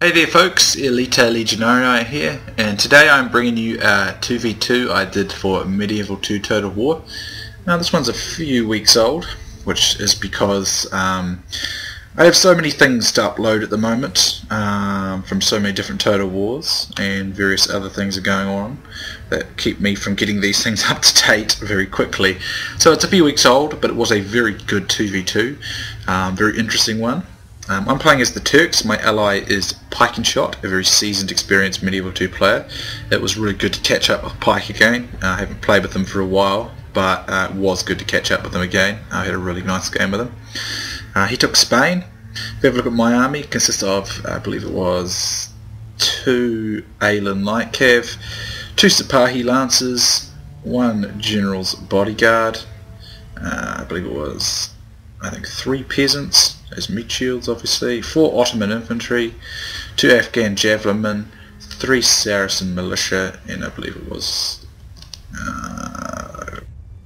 Hey there folks, Elite Legionnaire here, and today I'm bringing you a 2v2 I did for Medieval 2 Total War. Now this one's a few weeks old, which is because I have so many things to upload at the moment from so many different Total Wars, and various other things are going on that keep me from getting these things up to date very quickly. So it's a few weeks old, but it was a very good 2v2, very interesting one. I'm playing as the Turks. My ally is Pike and Shot, a very seasoned, experienced Medieval 2 player. It was really good to catch up with Pike again. I haven't played with him for a while, but it was good to catch up with him again. I had a really nice game with him. He took Spain. If you have a look at my army, it consists of, I believe it was, 2 Alan Light Cav, 2 Sipahi Lancers, 1 General's Bodyguard, I believe it was, 3 Peasants, as meat shields obviously, 4 Ottoman infantry, 2 Afghan javelinmen, 3 Saracen militia, and I believe it was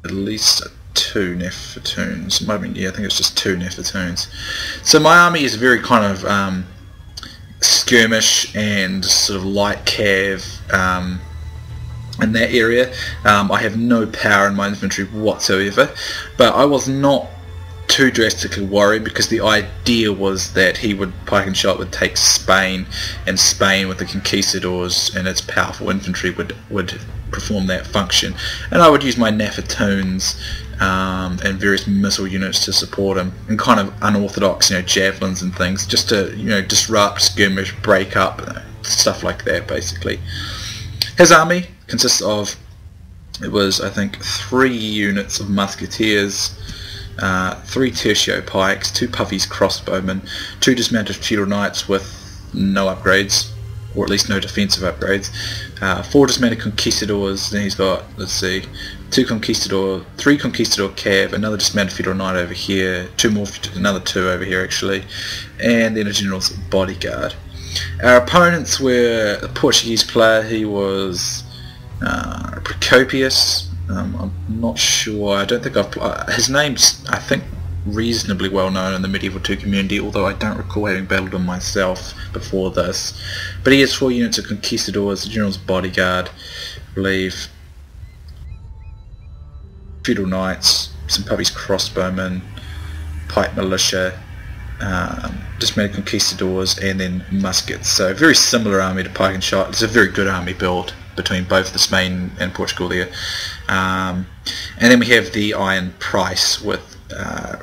at least 2 Nefertoons. Might have been, yeah, I think it's just 2 Nefertoons. So my army is very kind of skirmish and sort of light cav in that area. I have no power in my infantry whatsoever, but I was not too drastically worried because the idea was that Pike and Shot would take Spain, and Spain with the conquistadors and its powerful infantry would perform that function, and I would use my Nefertoons and various missile units to support him, and kind of unorthodox, javelins and things, just to disrupt, skirmish, break up, stuff like that basically. His army consists of, it was I think 3 units of musketeers, 3 tertio pikes, 2 puffies crossbowmen, 2 dismounted feudal knights with no upgrades, or at least no defensive upgrades, 4 dismounted conquistadors. Then he's got, let's see, 3 conquistador cav, another dismounted feudal knight over here, 2 more, another 2 over here actually, and then a general's bodyguard. Our opponents were a Portuguese player. He was Procopius. I'm not sure, I don't think his name's, I think, reasonably well known in the Medieval 2 community, although I don't recall having battled him myself before this. But he has 4 units of conquistadors, the general's bodyguard, I believe, feudal knights, some puppies crossbowmen, pike militia, dismounted conquistadors, and then muskets. So a very similar army to Pike and Shot. It's a very good army build between both the Spain and Portugal there. And then we have the Iron Price with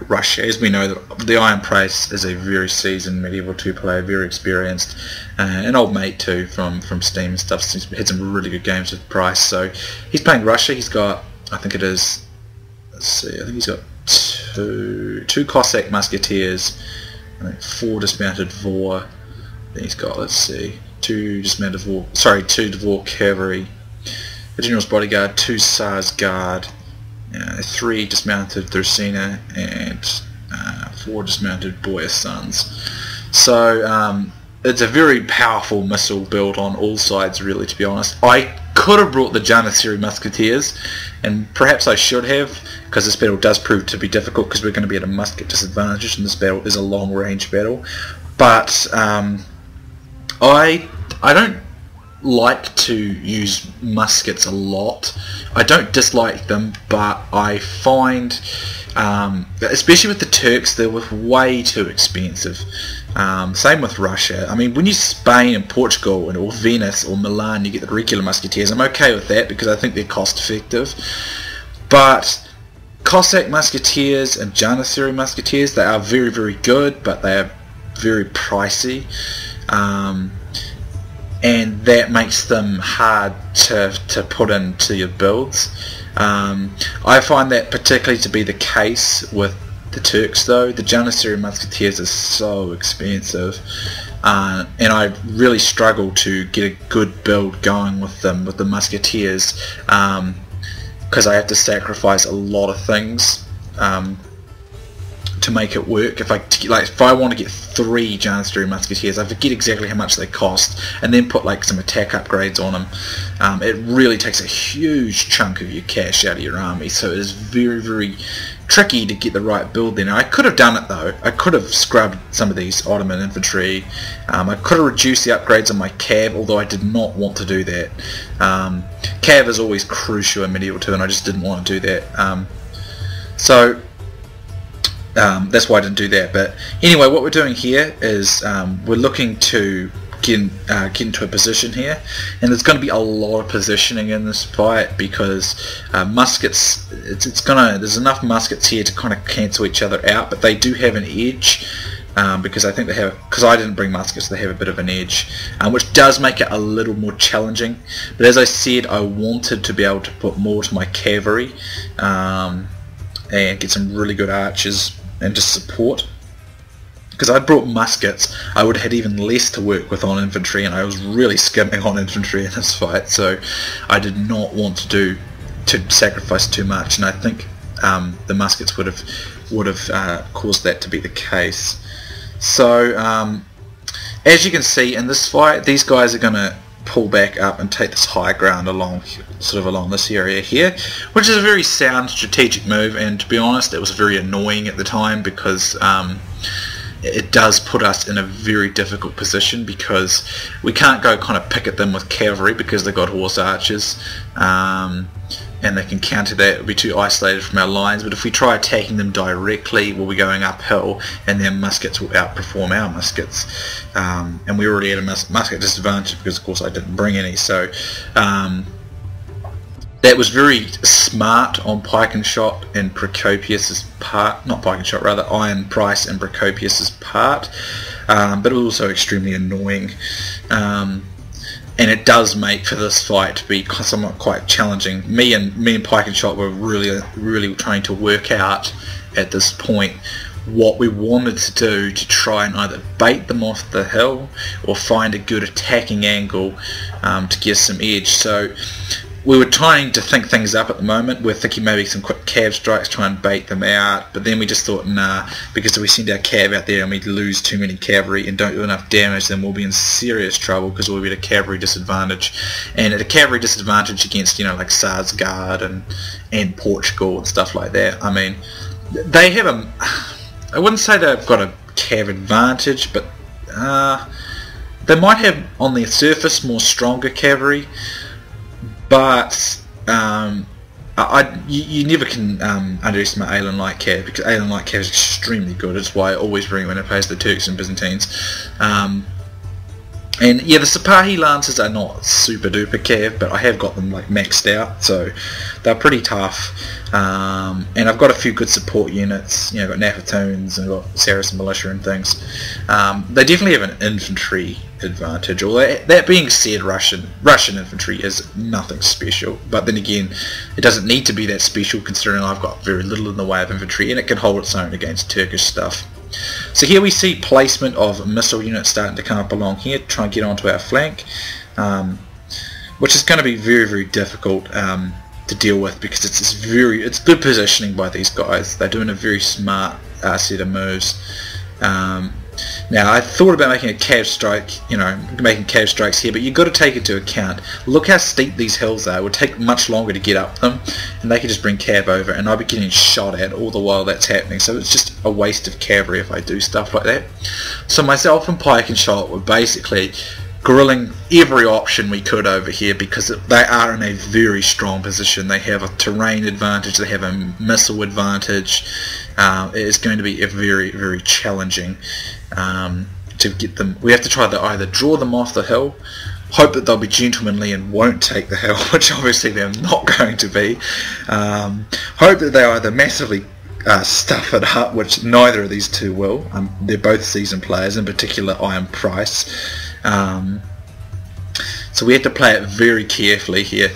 Russia. As we know, the Iron Price is a very seasoned Medieval 2 player, very experienced, an old mate too from Steam and stuff. He's had some really good games with Price. So he's playing Russia. He's got, I think it is, let's see, I think he's got 2 Cossack musketeers, I think 4 dismounted Vor. Then he's got, let's see, 2 dismounted Vor, sorry, 2 Dvor cavalry, the general's bodyguard, 2 Tsar's guard, 3 dismounted Thursina, and 4 dismounted Boyar sons. So it's a very powerful missile build on all sides, really, to be honest. I could have brought the Janissary musketeers, and perhaps I should have, because this battle does prove to be difficult because we're going to be at a musket disadvantage, and this battle is a long range battle. But I don't like to use muskets a lot. I don't dislike them, but I find, especially with the Turks, they're way too expensive. Same with Russia. I mean, when you Spain and Portugal or Venice or Milan, you get the regular musketeers. I'm okay with that because I think they're cost effective. But Cossack musketeers and Janissary musketeers, they are very, very good, but they are very pricey. And that makes them hard to put into your builds. I find that particularly to be the case with the Turks though. The Janissary musketeers are so expensive, and I really struggle to get a good build going with them, with the musketeers, because I have to sacrifice a lot of things to make it work. If I want to get 3 Janissary musketeers, I forget exactly how much they cost, and then put some attack upgrades on them. It really takes a huge chunk of your cash out of your army, so it is very, very tricky to get the right build there. Now, I could have done it though. I could have scrubbed some of these Ottoman infantry. I could have reduced the upgrades on my cav, although I did not want to do that. Cav is always crucial in Medieval 2 and I just didn't want to do that. So that's why I didn't do that. But anyway, what we're doing here is we're looking to get into a position here, and there's going to be a lot of positioning in this fight because muskets, there's enough muskets here to kind of cancel each other out, but they do have an edge because I think they have, because I didn't bring muskets, they have a bit of an edge, which does make it a little more challenging. But as I said, I wanted to be able to put more to my cavalry and get some really good archers and just support. Because I brought muskets, I would have had even less to work with on infantry, and I was really skimming on infantry in this fight, so I did not want to sacrifice too much, and I think the muskets would have caused that to be the case. So as you can see in this fight, these guys are going to pull back up and take this high ground along this area here, which is a very sound strategic move, and to be honest, it was very annoying at the time because it does put us in a very difficult position because we can't go kind of pick at them with cavalry because they've got horse archers, and they can counter that. It would be too isolated from our lines. But if we try attacking them directly, we'll be going uphill, and their muskets will outperform our muskets. And we already had a musket disadvantage because, of course, I didn't bring any. So that was very smart on Pike and Shot and Procopius's part, not Pike and Shot, rather Iron Price and Procopius's part, but it was also extremely annoying, and it does make for this fight to be somewhat quite challenging. Me and Pike and Shot were really trying to work out at this point what we wanted to do to try and either bait them off the hill or find a good attacking angle to give some edge. So we were trying to think things up at the moment. We're thinking maybe some quick cav strikes, try and bait them out, but then we just thought, nah, because if we send our cav out there and we lose too many cavalry and don't do enough damage, then we'll be in serious trouble because we'll be at a cavalry disadvantage. And at a cavalry disadvantage against, you know, like Sarsgaard and Portugal and stuff like that, I mean, they have I wouldn't say they've got a cav advantage, but they might have on their surface more stronger cavalry. But you never can underestimate Alan Light Cav, because Alan Light Cav is extremely good. It's why I always bring when I face the Turks and Byzantines. And yeah, the Sipahi Lancers are not super duper cav, but I have got them like maxed out, so they're pretty tough. And I've got a few good support units. You know, I've got Nafatoons and I've got Saracen militia and things. They definitely have an infantry advantage. Although that being said, Russian infantry is nothing special. But then again, it doesn't need to be that special considering I've got very little in the way of infantry, and it can hold its own against Turkish stuff. So here we see placement of missile units starting to come up along here, try and get onto our flank, which is going to be very difficult to deal with because it's good positioning by these guys. They're doing a very smart set of moves. Now I thought about making a cav strike, making cav strikes here, but you've got to take into account, look how steep these hills are. It would take much longer to get up them, and they could just bring cav over, and I'll be getting shot at all the while that's happening, so it's just a waste of cavalry if I do stuff like that. So myself and Pike and Shot were basically grilling every option we could over here because they are in a very strong position. They have a terrain advantage, they have a missile advantage. It is going to be a very challenging to get them. We have to try to either draw them off the hill, hope that they'll be gentlemanly and won't take the hill, which obviously they're not going to be, hope that they either massively stuff it up, which neither of these two will. They're both seasoned players, in particular Iron Price. So we have to play it very carefully here.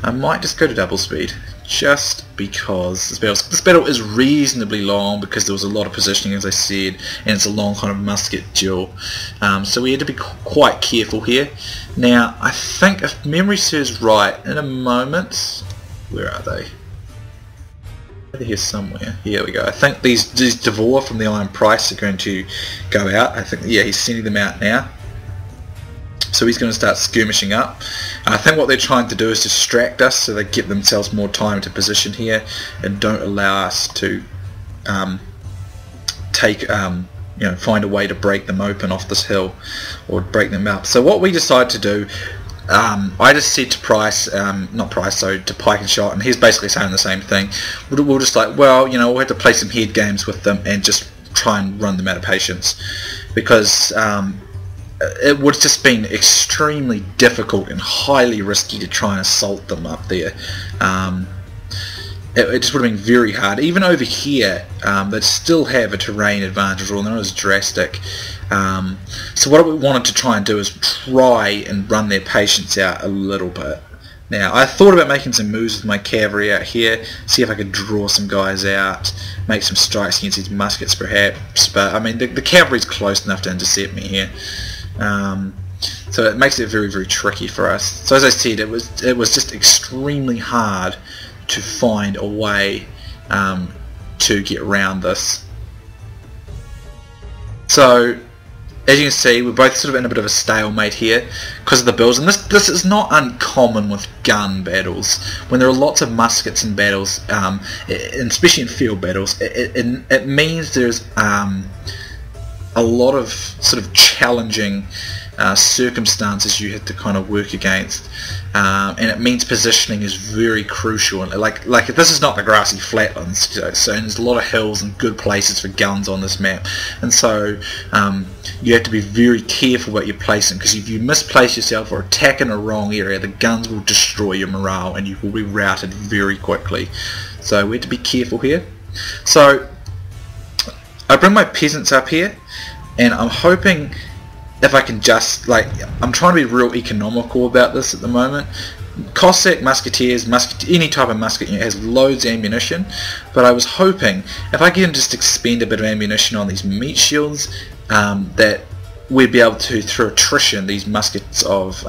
I might just go to double speed just because this battle is reasonably long because there was a lot of positioning, as I said, and it's a long kind of musket duel. So we had to be quite careful here. Now I think, if memory serves right, in a moment, where are they? They're here somewhere. Here we go. I think these Devore from the Iron Price are going to go out. I think, yeah, he's sending them out now. So he's going to start skirmishing up. I think what they're trying to do is distract us so they give themselves more time to position here and don't allow us to find a way to break them open off this hill, or break them up. So what we decided to do, I just said to to Pike and Shot, and he's basically saying the same thing. We're just like, well, we'll have to play some head games with them and just try and run them out of patience, because it would have just been extremely difficult and highly risky to try and assault them up there. It just would have been very hard. Even over here, they'd still have a terrain advantage, although not as drastic. So what we wanted to try and do is try and run their patience out a little bit. Now, I thought about making some moves with my cavalry out here, see if I could draw some guys out, make some strikes against these muskets perhaps, but I mean, the cavalry's close enough to intercept me here. So it makes it very, very tricky for us. So as I said, it was just extremely hard to find a way to get around this. So as you can see, we're both sort of in a bit of a stalemate here because of the builds, and this is not uncommon with gun battles. When there are lots of muskets in battles, and especially in field battles, it means there's a lot of sort of challenging circumstances you have to kind of work against, and it means positioning is very crucial. And like this is not the grassy flatlands, so there's a lot of hills and good places for guns on this map, and so you have to be very careful what you're placing, because if you misplace yourself or attack in a wrong area, the guns will destroy your morale and you will be routed very quickly. So we have to be careful here. So I bring my peasants up here, and I'm hoping if I can just, I'm trying to be real economical about this at the moment. Cossack, musketeers, any type of musket unit has loads of ammunition, but I was hoping if I can just expend a bit of ammunition on these meat shields, that we'd be able to, through attrition, these muskets of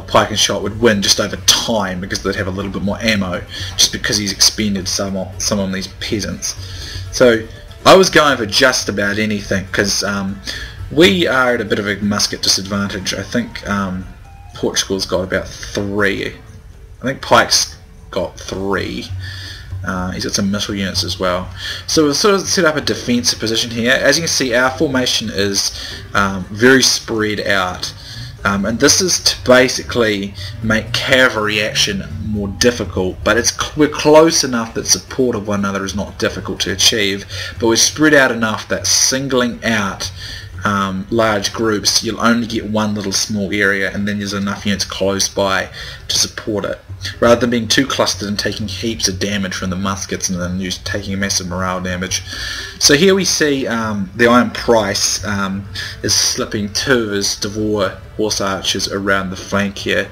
Pike and Shot would win just over time, because they'd have a little bit more ammo, just because he's expended some on these peasants. So I was going for just about anything, because we are at a bit of a musket disadvantage. I think Portugal's got about 3. I think Pike's got 3. He's got some missile units as well. So we've sort of set up a defensive position here. As you can see, our formation is very spread out. And this is to basically make cavalry action more difficult, but we're close enough that support of one another is not difficult to achieve, but we're spread out enough that singling out large groups, you'll only get one little small area, and then there's enough units close by to support it, rather than being too clustered and taking heaps of damage from the muskets and then taking massive morale damage. So here we see the Iron Price is slipping 2 of his Devore horse archers around the flank here,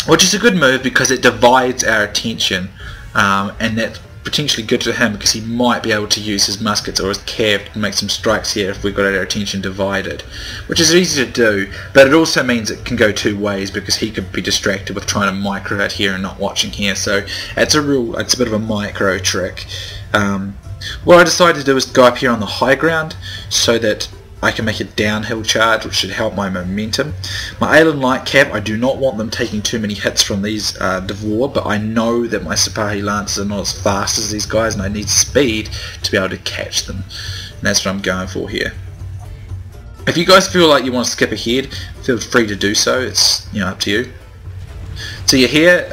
which is a good move because it divides our attention, and that's potentially good to him because he might be able to use his muskets or his cav to make some strikes here if we've got our attention divided, which is easy to do, but it also means it can go 2 ways because he could be distracted with trying to micro out here and not watching here. So it's a bit of a micro trick. What I decided to do is go up here on the high ground so that I can make a downhill charge, which should help my momentum. My Alan Light Cav, I do not want them taking too many hits from these Devore, but I know that my Sipahi Lancers are not as fast as these guys, and I need speed to be able to catch them. And that's what I'm going for here. If you guys feel like you want to skip ahead, feel free to do so. It's up to you. So you're here.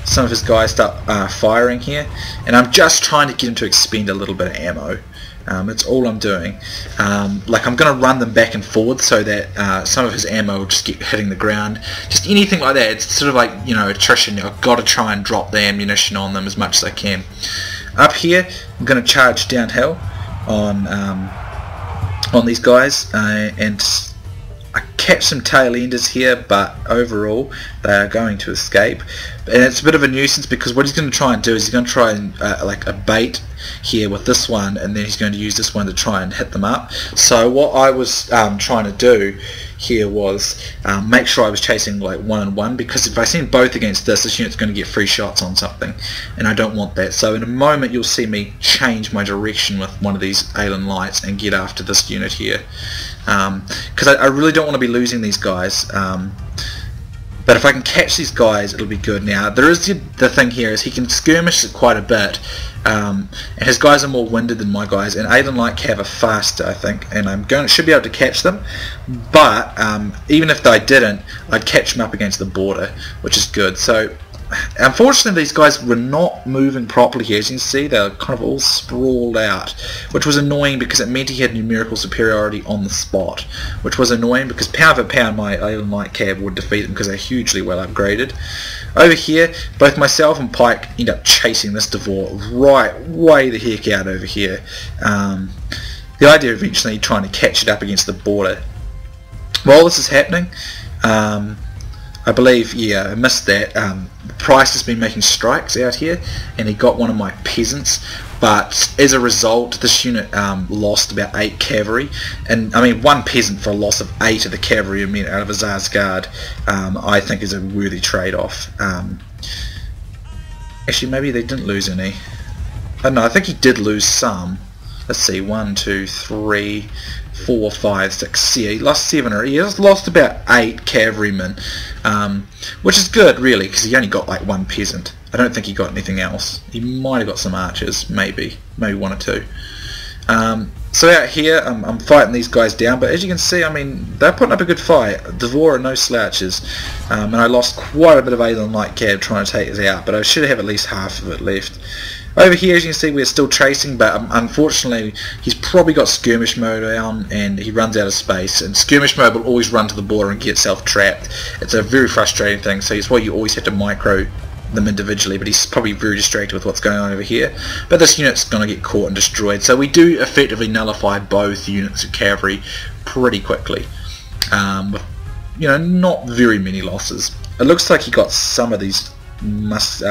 Some of his guys start firing here, and I'm just trying to get him to expend a little bit of ammo. That's all I'm doing. I'm going to run them back and forward so that some of his ammo will just get hitting the ground. Just anything like that. It's sort of like, attrition. I've got to try and drop the ammunition on them as much as I can. Up here, I'm going to charge downhill on these guys, and I catch some tail enders here, but overall they are going to escape. And it's a bit of a nuisance because what he's going to try and do is he's going to try and like a bait here with this one, and then he's going to use this one to try and hit them up. So what I was trying to do here was make sure I was chasing like 1 and 1, because if I send both against this unit's going to get free shots on something, and I don't want that. So in a moment you'll see me change my direction with one of these Alan Lights and get after this unit here, because I really don't want to be losing these guys. But if I can catch these guys, it'll be good. Now, there is the thing here is he can skirmish quite a bit, and his guys are more winded than my guys, and Aiden Light Cav are faster, I think, and should be able to catch them. But even if I didn't, I'd catch them up against the border, which is good. So, unfortunately, these guys were not moving properly here. As you can see, they're kind of all sprawled out, which was annoying because it meant he had numerical superiority on the spot, which was annoying because pound for pound my Aiden Light Cav would defeat them because they're hugely well upgraded. Over here, both myself and Pike end up chasing this Devore right way the heck out over here. The idea of eventually trying to catch it up against the border. While this is happening, I believe, yeah, I missed that. Price has been making strikes out here, and he got one of my peasants. But as a result, this unit lost about 8 cavalry, and I mean 1 peasant for a loss of 8 of the cavalry out of Azar's guard. I think is a worthy trade-off. Actually, maybe they didn't lose any. I don't know. I think he did lose some. Let's see, 1, 2, 3, 4, 5, 6. Yeah, he lost 7 or he has lost about 8 cavalrymen, which is good really because he only got like 1 peasant. I don't think he got anything else. He might have got some archers, maybe 1 or 2. So out here, I'm fighting these guys down, but as you can see, I mean, they're putting up a good fight. Devore are no slouches, and I lost quite a bit of Aiden Light Cav trying to take us out, but I should have at least half of it left. Over here, as you can see, we're still chasing, but unfortunately, he's probably got skirmish mode on, and he runs out of space. And skirmish mode will always run to the border and get itself trapped. It's a very frustrating thing, so it's why you always have to micro them individually, but he's probably very distracted with what's going on over here. But this unit's going to get caught and destroyed, so we do effectively nullify both units of cavalry pretty quickly, with, you know, not very many losses. It looks like he got some of these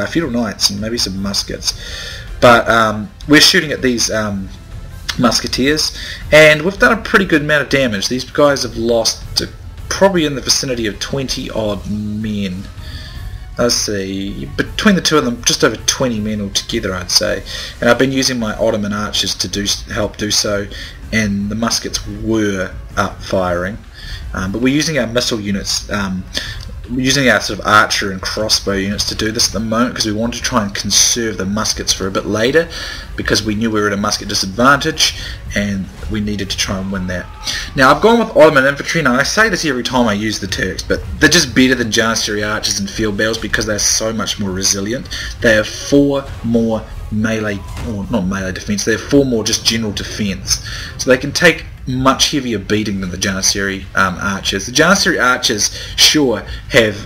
feudal knights and maybe some muskets, but we're shooting at these musketeers, and we've done a pretty good amount of damage. These guys have lost probably in the vicinity of 20 odd men. Let's see, between the two of them, just over 20 men altogether, I'd say. And I've been using my Ottoman archers to help do so, and the muskets were up firing. But we're using our missile units, we're using our sort of archer and crossbow units to do this at the moment because we wanted to try and conserve the muskets for a bit later because we knew we were at a musket disadvantage and we needed to try and win that. Now I've gone with Ottoman infantry. Now I say this every time I use the Turks, but they're just better than Janissary archers and field battles because they're so much more resilient. They have 4 more melee, or not melee defense, they have 4 more just general defense. So they can take much heavier beating than the Janissary archers. The Janissary archers sure have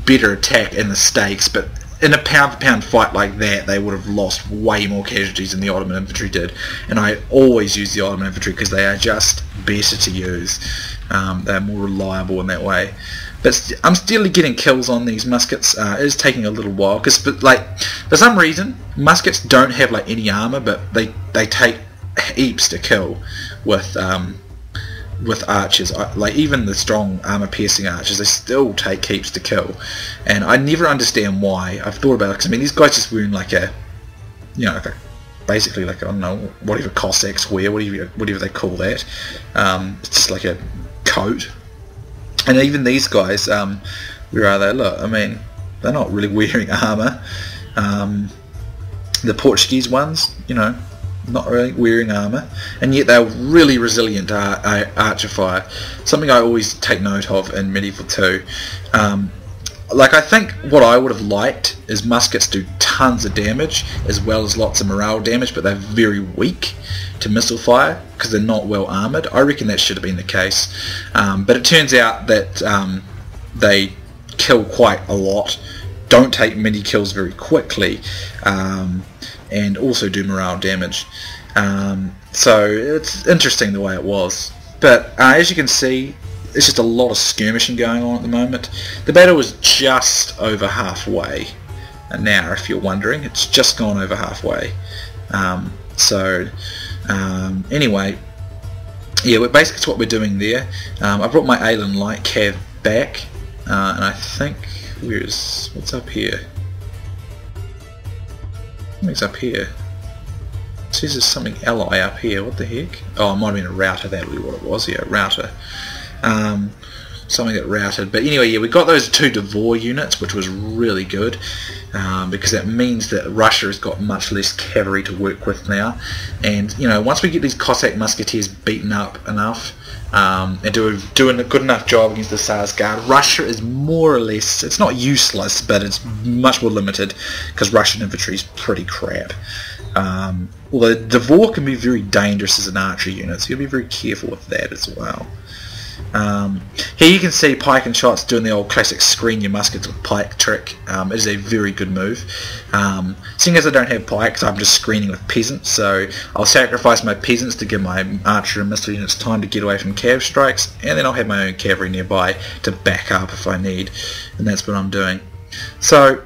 better attack in the stakes, but in a pound for pound fight like that they would have lost way more casualties than the Ottoman infantry did, and I always use the Ottoman infantry because they are just better to use. They're more reliable in that way. But I'm still getting kills on these muskets. It is taking a little while because, like, for some reason muskets don't have like any armor, but they take heaps to kill with archers. Like even the strong armor piercing archers, they still take heaps to kill, and I never understand why. I've thought about it because I mean these guys just wearing like a, you know, like basically like, I don't know, whatever Cossacks wear, whatever they call that. It's just like a coat. And even these guys, where are they? Look, I mean, they're not really wearing armor. The Portuguese ones, you know, not really wearing armor, and yet they're really resilient to archer fire. Something I always take note of in Medieval 2. Like, I think what I would have liked is muskets do tons of damage as well as lots of morale damage, but they're very weak to missile fire because they're not well armoured. I reckon that should have been the case, but it turns out that they kill quite a lot, don't take many kills very quickly, and also do morale damage. So it's interesting the way it was. But as you can see, there's just a lot of skirmishing going on at the moment. The battle is just over halfway. And now, if you're wondering, it's just gone over halfway. Anyway, yeah, basically it's what we're doing there. I brought my Aiden Light Cav back, and I think, what's up here? Something's up here. It says there's something ally up here. What the heck? Oh, it might have been a router. That would be what it was. Yeah, router. something that routed. But anyway, yeah, we got those 2 Devore units, which was really good, because that means that Russia has got much less cavalry to work with now. And you know, once we get these Cossack musketeers beaten up enough, and doing a good enough job against the Tsar's Guard, Russia is more or less, it's not useless, but it's much more limited, because Russian infantry is pretty crap. Although Devore can be very dangerous as an archery unit, so you'll be very careful with that as well. Here you can see pike and shots doing the old classic screen your muskets with pike trick. It is a very good move. Seeing as I don't have pikes, I'm just screening with peasants, so I'll sacrifice my peasants to give my archer and missile units time to get away from cav strikes, and then I'll have my own cavalry nearby to back up if I need, and that's what I'm doing. So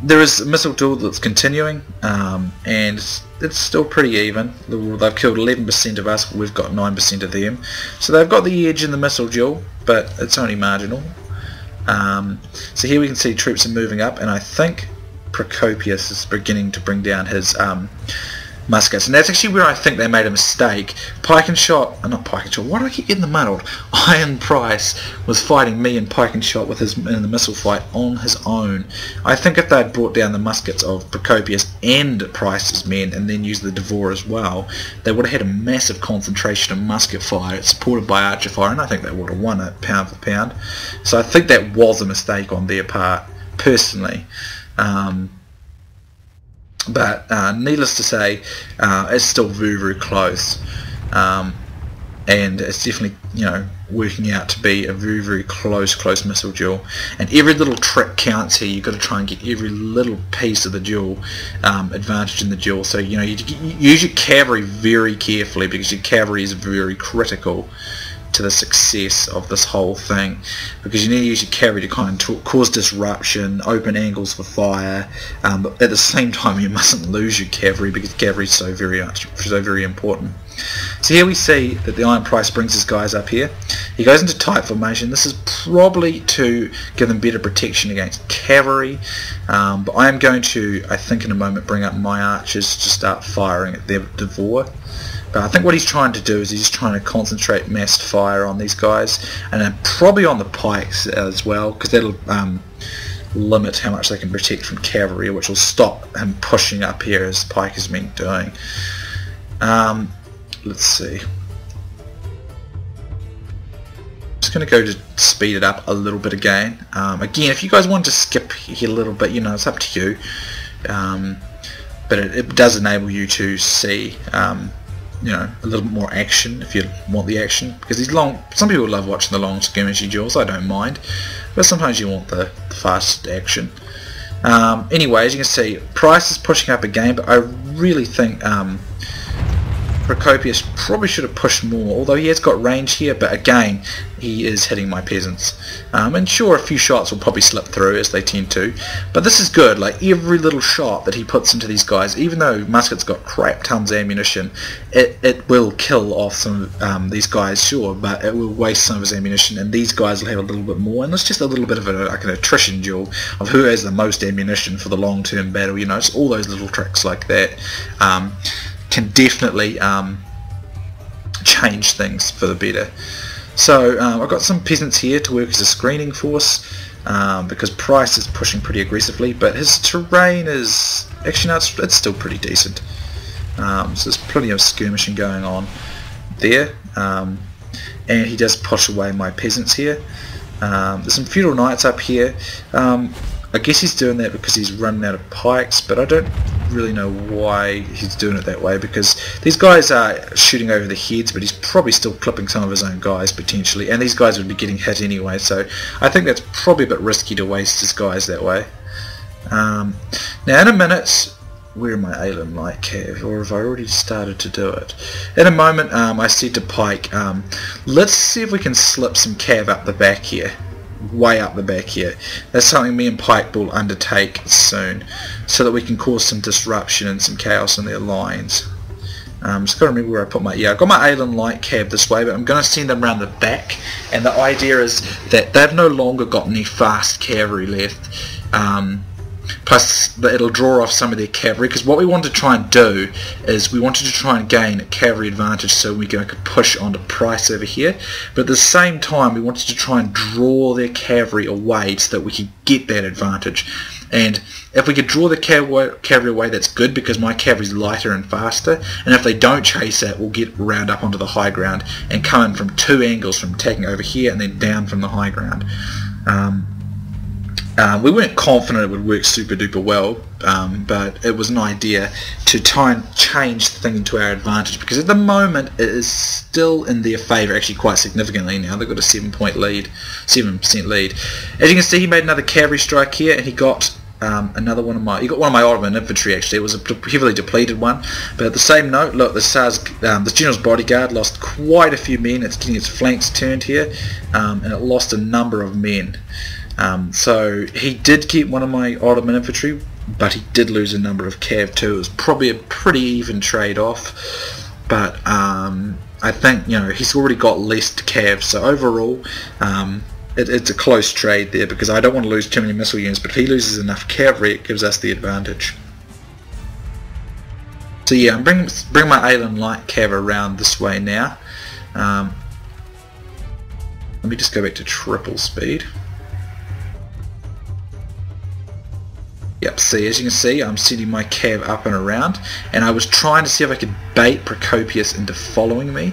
there is a missile duel that's continuing, and it's still pretty even. They've killed 11% of us, we've got 9% of them. So they've got the edge in the missile duel, but it's only marginal. So here we can see troops are moving up, and I think Procopius is beginning to bring down his muskets, and that's actually where I think they made a mistake. Pike and Shot, not Pike and Shot, why do I keep getting them muddled? Iron Price was fighting me and Pike and Shot with his in the missile fight on his own. I think if they'd brought down the muskets of Procopius and Price's men and then used the Devore as well, they would have had a massive concentration of musket fire supported by archer fire, and I think they would have won it pound for pound. So I think that was a mistake on their part, personally. But needless to say, it's still very, very close, and it's definitely, you know, working out to be a very, very close missile duel. And every little trick counts here. You've got to try and get every little piece of the duel advantage in the duel. So you know, you use your cavalry very carefully, because your cavalry is very critical to the success of this whole thing, because you need to use your cavalry to kind of cause disruption, open angles for fire, but at the same time you mustn't lose your cavalry, because cavalry is so very important. So here we see that the Iron Price brings his guys up here. He goes into tight formation. This is probably to give them better protection against cavalry, but I am going to, I think in a moment, bring up my archers to start firing at their Devore. But I think what he's trying to do is he's trying to concentrate mass fire on these guys, and then probably on the pikes as well, because that'll limit how much they can protect from cavalry, which will stop him pushing up here as pike has been doing. Let's see. I'm just going to go to speed it up a little bit again. Again, if you guys want to skip here a little bit, you know, it's up to you. But it does enable you to see you know, a little bit more action if you want the action, because these long, some people love watching the long skirmishy duels, I don't mind, but sometimes you want the fast action. Anyway, as you can see, Price is pushing up again, but I really think Procopius probably should have pushed more, although he has got range here, but again, he is hitting my peasants. And sure, a few shots will probably slip through, as they tend to, but this is good. Like, every little shot that he puts into these guys, even though muskets got crap tons of ammunition, it will kill off some of these guys, sure, but it will waste some of his ammunition, and these guys will have a little bit more, and it's just a little bit of like an attrition duel of who has the most ammunition for the long-term battle. You know, it's all those little tricks like that. Can definitely change things for the better. So I've got some peasants here to work as a screening force, because Price is pushing pretty aggressively, but his terrain is actually, no, it's still pretty decent. So there's plenty of skirmishing going on there, and he does push away my peasants here. There's some feudal knights up here. I guess he's doing that because he's running out of pikes, but I don't really know why he's doing it that way, because these guys are shooting over the heads, but he's probably still clipping some of his own guys potentially, and these guys would be getting hit anyway, so I think that's probably a bit risky to waste his guys that way. Now in a minute, where am I ailing like cav, or have I already started to do it? In a moment, I said to Pike, let's see if we can slip some cav up the back here. Way up the back here. That's something me and Pike will undertake soon, so that we can cause some disruption and some chaos in their lines. Just got to remember where I put my, I got my Alan light cab this way, but I'm going to send them around the back, and the idea is that they've no longer got any fast cavalry left, plus it'll draw off some of their cavalry, because what we wanted to try and do is we wanted to try and gain a cavalry advantage so we could push onto Price over here, but at the same time we wanted to try and draw their cavalry away so that we could get that advantage. And if we could draw the cavalry away, that's good, because my cavalry's lighter and faster, and if they don't chase it, we'll get round up onto the high ground and come in from two angles, from attacking over here and then down from the high ground. We weren't confident it would work super duper well, but it was an idea to try and change the thing to our advantage, because at the moment it is still in their favour, actually quite significantly now. They've got a 7% lead. As you can see, he made another cavalry strike here, and he got another one of my. He got one of my Ottoman infantry. Actually, it was a heavily depleted one. But at the same note, look, the general's bodyguard lost quite a few men. It's getting its flanks turned here, and it lost a number of men. So he did keep one of my Ottoman infantry, but he did lose a number of cav too. It was probably a pretty even trade-off, but I think, you know, he's already got less cav, so overall it's a close trade there, because I don't want to lose too many missile units, but if he loses enough cavalry, it gives us the advantage. So yeah, I'm bring my Alan light cav around this way now. Let me just go back to triple speed. Yep, see, as you can see, I'm sending my cav up and around, and I was trying to see if I could bait Procopius into following me,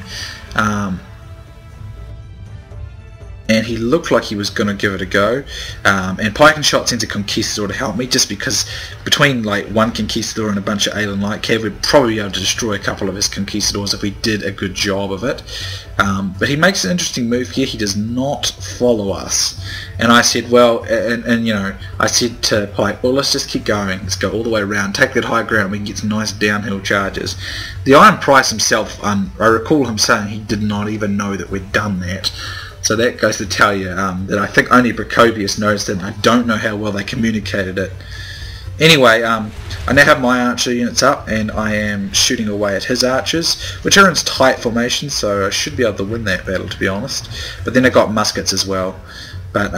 and he looked like he was going to give it a go, and Pike and Shot sent a Conquistador to help me, just because between like one Conquistador and a bunch of Alan Light cav, we'd probably be able to destroy a couple of his Conquistadors if we did a good job of it. But he makes an interesting move here. He does not follow us, and I said, well, and you know, I said to Pike, well, let's just keep going, let's go all the way around, take that high ground, we can get some nice downhill charges. The Iron Price himself, I recall him saying he did not even know that we'd done that. So that goes to tell you that I think only Procopius noticed it, and I don't know how well they communicated it. Anyway, I now have my archer units up, and I am shooting away at his archers, which are in tight formation, so I should be able to win that battle, to be honest. But then I got muskets as well. But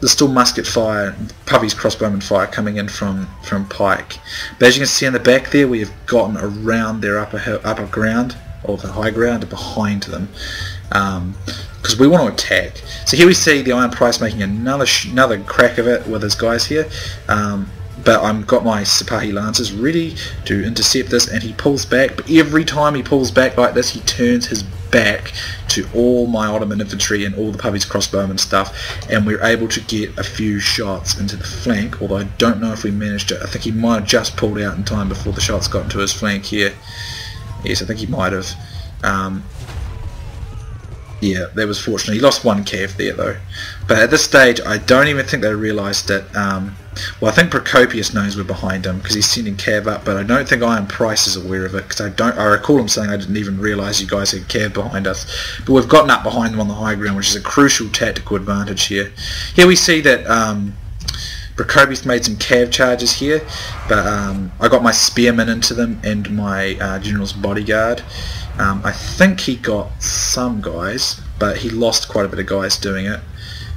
there's still musket fire, Puppy's crossbowman fire coming in from Pike. But as you can see in the back there, we have gotten around their upper ground, or the high ground, behind them. Because we want to attack. So here we see the Iron Price making another crack of it with his guys here, but I've got my Sipahi Lancers ready to intercept this, and he pulls back, but every time he pulls back like this, he turns his back to all my Ottoman infantry and all the Puppy's crossbowmen stuff, and we're able to get a few shots into the flank, although I don't know if we managed to. I think he might have just pulled out in time before the shots got into his flank here. Yes, I think he might have. Yeah, that was fortunate. He lost one cav there though. But at this stage, I don't even think they realised it. Well, I think Procopius knows we're behind him because he's sending cav up, but I don't think Iron Price is aware of it, because I recall him saying, I didn't even realise you guys had cav behind us. But we've gotten up behind them on the high ground, which is a crucial tactical advantage here. Here we see that Procopius made some cav charges here, but I got my spearmen into them and my general's bodyguard. I think he got some guys, but he lost quite a bit of guys doing it.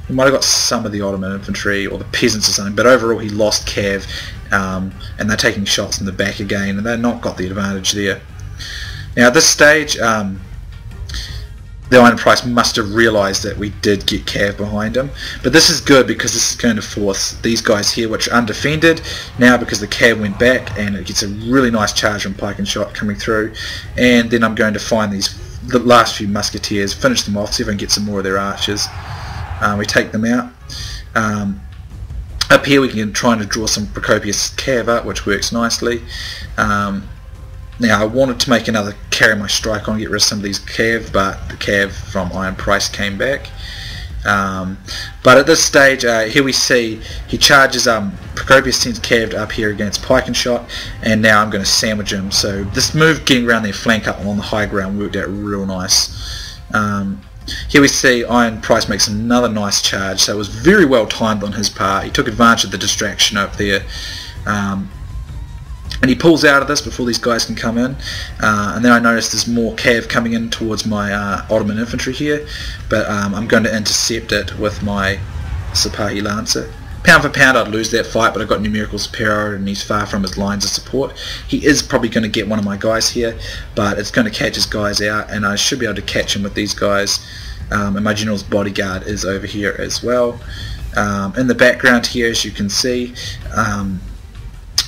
He might have got some of the Ottoman infantry or the peasants or something, but overall he lost cav, and they're taking shots in the back again, and they've not got the advantage there. Now at this stage, the Iron Price must have realised that we did get cav behind him, but this is good because this is going to force these guys here, which are undefended now because the cav went back, and it gets a really nice charge from Pike and Shot coming through. And then I'm going to find the last few musketeers, finish them off, see if I can get some more of their archers. We take them out. Up here we can try and draw some Procopius cav up, which works nicely. Now I wanted to make another carry my strike on, get rid of some of these cav, but the cav from Iron Price came back. But at this stage, here we see he charges, Procopius sends cav up here against Pike and Shot, and now I'm going to sandwich him. So this move getting around their flank up on the high ground worked out real nice. Here we see Iron Price makes another nice charge, so it was very well timed on his part. He took advantage of the distraction up there. And he pulls out of this before these guys can come in, and then I notice there's more cav coming in towards my Ottoman infantry here, but I'm going to intercept it with my Sipahi Lancer. Pound for pound I'd lose that fight, but I've got numerical superiority and he's far from his lines of support. He is probably going to get one of my guys here, but it's going to catch his guys out, and I should be able to catch him with these guys. And my general's bodyguard is over here as well. In the background here, as you can see,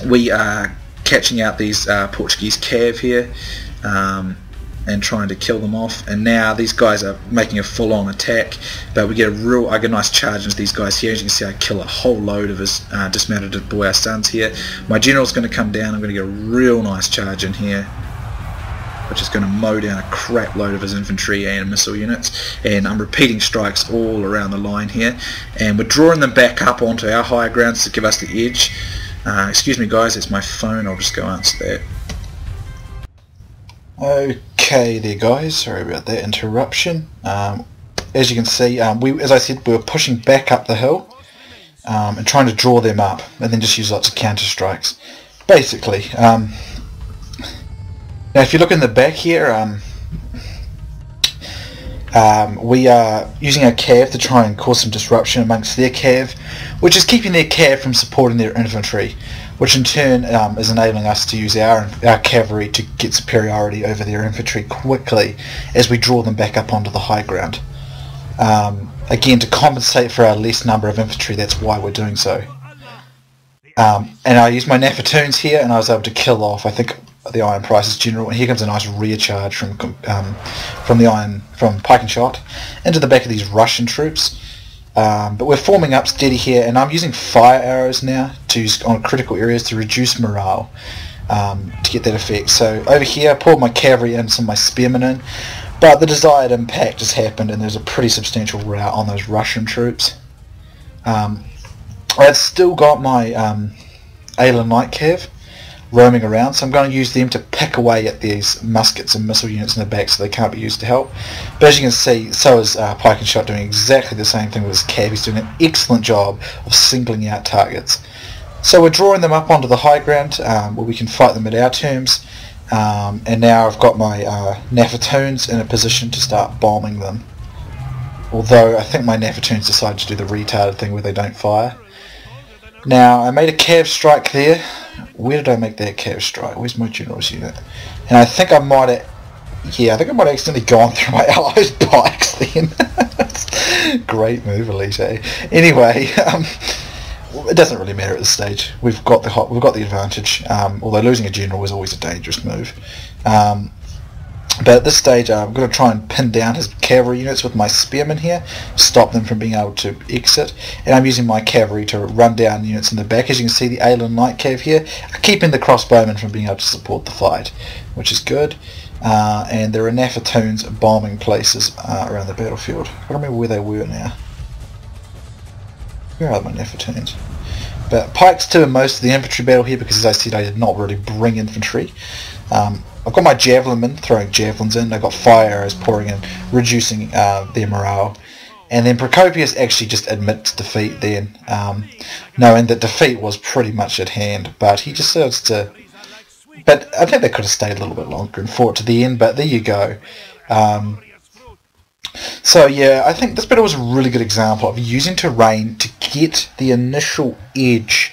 we are catching out these Portuguese cav here and trying to kill them off, and now these guys are making a full-on attack, but we get I get a nice charge into these guys here. As you can see, I kill a whole load of his dismounted Boyar sons here. My general's going to come down. I'm going to get a real nice charge in here, which is going to mow down a crap load of his infantry and missile units, and I'm repeating strikes all around the line here, and we're drawing them back up onto our higher grounds to give us the edge. Excuse me guys, it's my phone, I'll just go answer that. Okay there guys, sorry about that interruption. As you can see, as I said, we were pushing back up the hill and trying to draw them up, and then just use lots of counter strikes. Basically, now if you look in the back here, we are using our cav to try and cause some disruption amongst their cav, which is keeping their cav from supporting their infantry, which in turn is enabling us to use our cavalry to get superiority over their infantry quickly as we draw them back up onto the high ground. Again, to compensate for our less number of infantry, that's why we're doing so. And I used my Nafatoons here, and I was able to kill off, I think, the Iron Price's general, and here comes a nice rear charge from pike and shot into the back of these Russian troops. But we're forming up steady here, and I'm using fire arrows now to use on critical areas to reduce morale to get that effect. So over here I pulled my cavalry and some of my spearmen in, but the desired impact has happened, and there's a pretty substantial rout on those Russian troops. I've still got my Ayla Night Cav roaming around, so I'm going to use them to pick away at these muskets and missile units in the back so they can't be used to help. But as you can see, so is Pike and Shot doing exactly the same thing with his cav. He's doing an excellent job of singling out targets. So we're drawing them up onto the high ground where we can fight them at our terms, and now I've got my Nafatoons in a position to start bombing them. Although I think my Nafatoons decided to do the retarded thing where they don't fire. Now I made a cav strike there. Where did I make that cav strike? Where's my general's unit? And I think I might have, yeah, I think I might have accidentally gone through my allies' pikes then. Great move, Elite. Anyway, it doesn't really matter at this stage. We've got the advantage. Although losing a general is always a dangerous move. But at this stage, I'm going to try and pin down his cavalry units with my spearmen here, stop them from being able to exit, and I'm using my cavalry to run down units in the back. As you can see, the Aylan Light Cav here are keeping the crossbowmen from being able to support the fight, which is good. And there are Nafatoons bombing places around the battlefield. I don't remember where they were now. Where are my Nafatoons? But pikes to most of the infantry battle here because, as I said, I did not really bring infantry. I've got my javelin men throwing javelins in. I've got fire arrows pouring in, reducing their morale. And then Procopius actually just admits defeat then, knowing that defeat was pretty much at hand. But he just starts to... But I think they could have stayed a little bit longer and fought to the end, but there you go. So yeah, I think this battle was a really good example of using terrain to get the initial edge,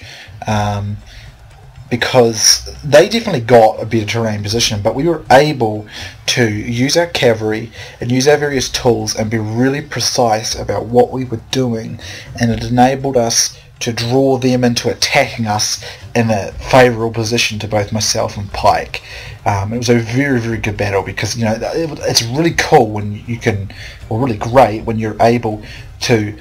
because they definitely got a better terrain position, but we were able to use our cavalry and use our various tools and be really precise about what we were doing, and it enabled us to draw them into attacking us in a favourable position to both myself and Pike. It was a very, very good battle because, you know, it's really cool when you can, or really great when you're able to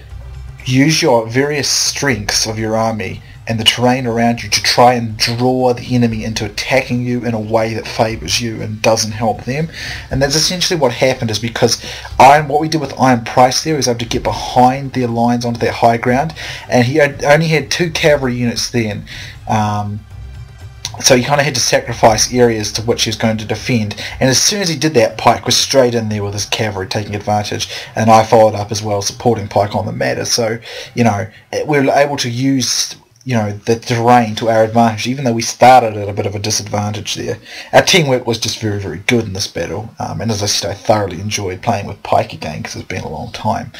use your various strengths of your army and the terrain around you to try and draw the enemy into attacking you in a way that favours you and doesn't help them. And that's essentially what happened, is because what we did with Iron Price there is able to get behind their lines onto that high ground, and he only had 2 cavalry units then. So he kind of had to sacrifice areas to which he was going to defend, and as soon as he did that, Pike was straight in there with his cavalry taking advantage, and I followed up as well, supporting Pike on the matter. So, you know, we were able to use, you know, the terrain to our advantage, even though we started at a bit of a disadvantage there. Our teamwork was just very, very good in this battle, and as I said, I thoroughly enjoyed playing with Pike again because it's been a long time.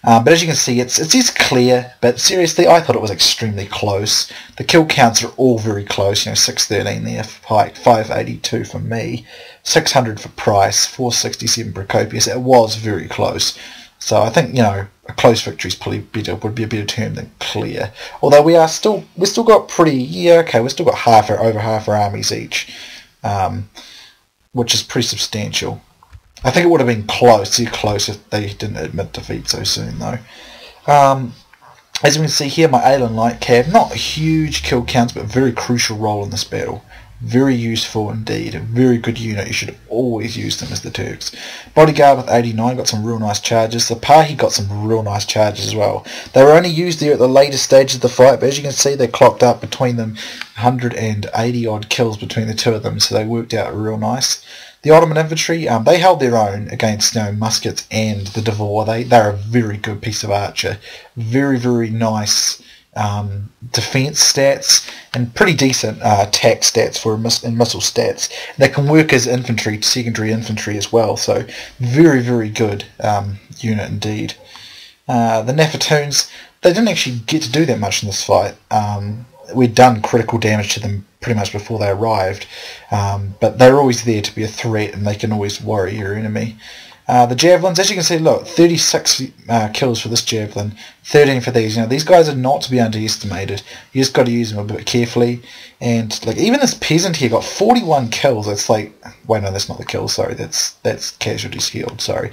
But as you can see, it's clear, but seriously, I thought it was extremely close. The kill counts are all very close, 613 there for Pike, 582 for me, 600 for Price, 467 for Procopius. It was very close. So I think, a close victory is probably would be a better term than clear. Although we've still got we've still got over half our armies each, which is pretty substantial. I think it would have been close if they didn't admit defeat so soon, though. As you can see here, my Aeolan Light Cav, not huge kill counts, but very crucial role in this battle. Very useful indeed. A very good unit. You should always use them as the Turks. Bodyguard with 89 got some real nice charges. The Pahi got some real nice charges as well. They were only used there at the later stages of the fight, but as you can see, they clocked up between them 180 odd kills between the two of them, so they worked out real nice. The Ottoman infantry, they held their own against muskets and the Devor. They're a very good piece of archer. Very, very nice defense stats and pretty decent attack stats and missile stats. They can work as infantry, secondary infantry as well, so very, very good unit indeed. The Nefatoons, they didn't actually get to do that much in this fight. We'd done critical damage to them pretty much before they arrived, but they're always there to be a threat, and they can always worry your enemy. The Javelins, as you can see, look, 36 kills for this Javelin, 13 for these. These guys are not to be underestimated. You just got to use them a bit carefully. And even this peasant here got 41 kills. It's wait, no, that's not the kill. Sorry, that's casualties healed. Sorry,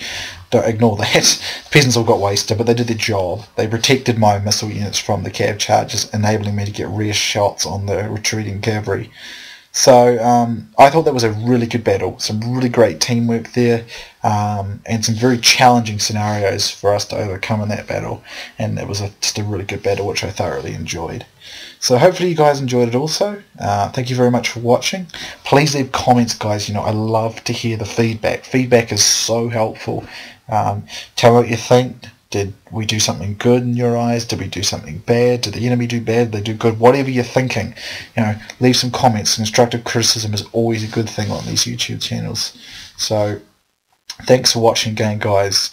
don't ignore that. The peasants all got wasted, but they did their job. They protected my missile units from the cav charges, enabling me to get rare shots on the retreating cavalry. So I thought that was a really good battle, some really great teamwork there, and some very challenging scenarios for us to overcome in that battle, and it was just a really good battle which I thoroughly enjoyed. So hopefully you guys enjoyed it also. Thank you very much for watching. Please leave comments, guys. I love to hear the feedback. Feedback is so helpful. Tell me what you think. Did we do something good in your eyes? Did we do something bad? Did the enemy do bad? Did they do good? Whatever you're thinking, leave some comments. Constructive criticism is always a good thing on these YouTube channels. So, thanks for watching again, guys.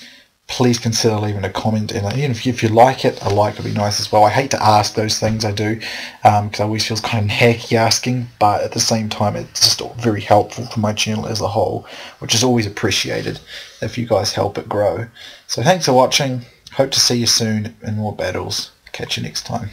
Please consider leaving a comment, and even if you like it, a like would be nice as well. I hate to ask those things, I do, because I always feel kind of hacky asking, but at the same time, it's just very helpful for my channel as a whole, which is always appreciated if you guys help it grow. So thanks for watching. Hope to see you soon in more battles. Catch you next time.